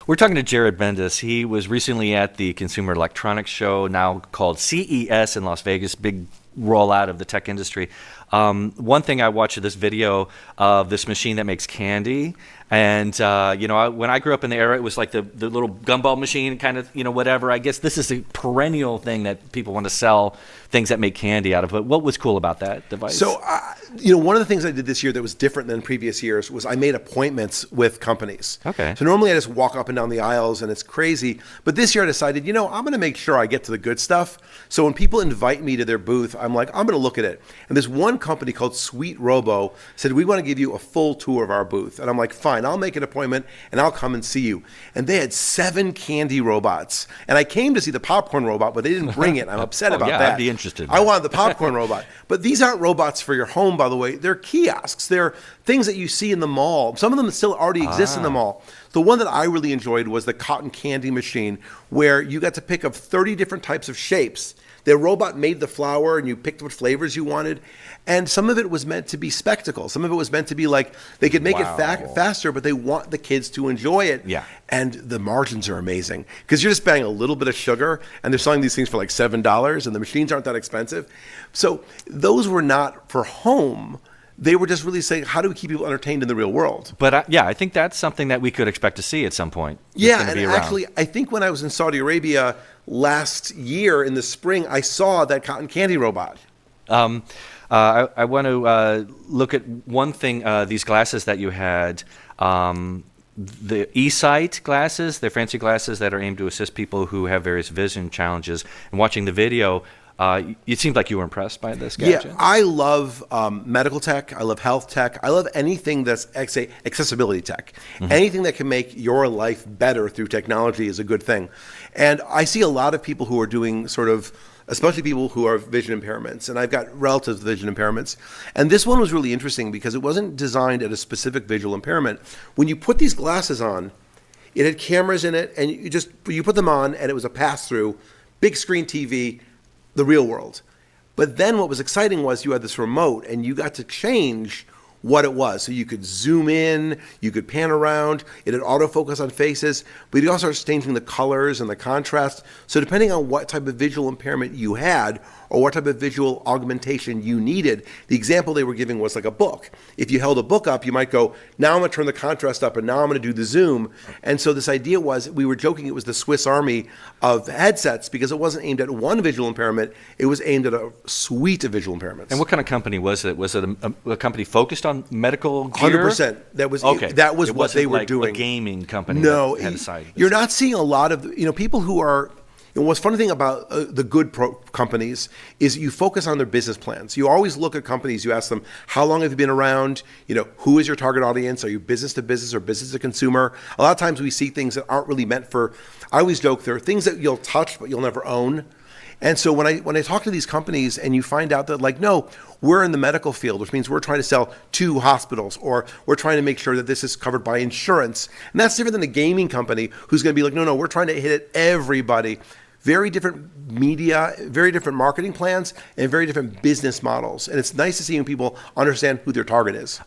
We're talking to Jared Bendis. He was recently at the Consumer Electronics Show, now called CES in Las Vegas, big rollout of the tech industry. One thing I watched this video of this machine that makes candy. And, when I grew up in the era, it was like the little gumball machine kind of, whatever. I guess this is a perennial thing that people want to sell things that make candy out of. But what was cool about that device? So, one of the things I did this year that was different than previous years was I made appointments with companies. Okay. So normally I just walk up and down the aisles and it's crazy. But this year I decided, I'm going to make sure I get to the good stuff. So when people invite me to their booth, I'm like, I'm going to look at it. And this one company called Sweet Robo said, we want to give you a full tour of our booth. And I'm like, fine, I'll make an appointment and I'll come and see you. And they had 7 candy robots. And I came to see the popcorn robot, but they didn't bring it. I'm upset about that. I'd be interested. I wanted the popcorn robot. But these aren't robots for your home, by the way. They're kiosks. They're things that you see in the mall. Some of them still already exist in the mall. The one that I really enjoyed was the cotton candy machine, where you got to pick up 30 different types of shapes. The robot made the flour and you picked what flavors you wanted. And some of it was meant to be spectacle. Some of it was meant to be like they could make it faster, but they want the kids to enjoy it. Yeah. And the margins are amazing because you're just paying a little bit of sugar and they're selling these things for like $7 and the machines aren't that expensive. So those were not for home. They were just really saying, how do we keep people entertained in the real world? But I think that's something that we could expect to see at some point. Yeah, and actually, I think when I was in Saudi Arabia last year in the spring, I saw that cotton candy robot. I want to look at one thing, these glasses that you had. The eSight glasses, they're fancy glasses that are aimed to assist people who have various vision challenges. And watching the video, it seemed like you were impressed by this gadget. Yeah, I love medical tech. I love health tech. I love anything that's accessibility tech. Mm-hmm. Anything that can make your life better through technology is a good thing. And I see a lot of people who are doing especially people who are vision impairments. And I've got relatives with vision impairments. And this one was really interesting because it wasn't designed at a specific visual impairment. When you put these glasses on, it had cameras in it, and you put them on, and it was a pass-through, big screen TV, the real world. But then what was exciting was you had this remote and you got to change what it was. So you could zoom in, you could pan around, it had autofocus on faces, but you also started changing the colors and the contrast. So depending on what type of visual impairment you had or what type of visual augmentation you needed, the example they were giving was like a book. If you held a book up, you might go, now I'm going to turn the contrast up and now I'm going to do the zoom. And so this idea was, we were joking it was the Swiss Army of headsets because it wasn't aimed at one visual impairment, it was aimed at a suite of visual impairments. And what kind of company was it? Was it a company focused on medical gear? 100%. That was okay. That was it what they were like doing. A gaming company. No, that had a side you're not seeing a lot of people who are. What's funny thing about the good companies is you focus on their business plans. You always look at companies. You ask them, how long have you been around? Who is your target audience? Are you business to business or business to consumer? A lot of times we see things that aren't really meant for. I always joke there are things that you'll touch but you'll never own. And so when I talk to these companies and you find out that no, we're in the medical field, which means we're trying to sell to hospitals or we're trying to make sure that this is covered by insurance. And that's different than a gaming company who's going to be like, no, we're trying to hit it everybody. Very different media, very different marketing plans, and very different business models. And it's nice to see when people understand who their target is.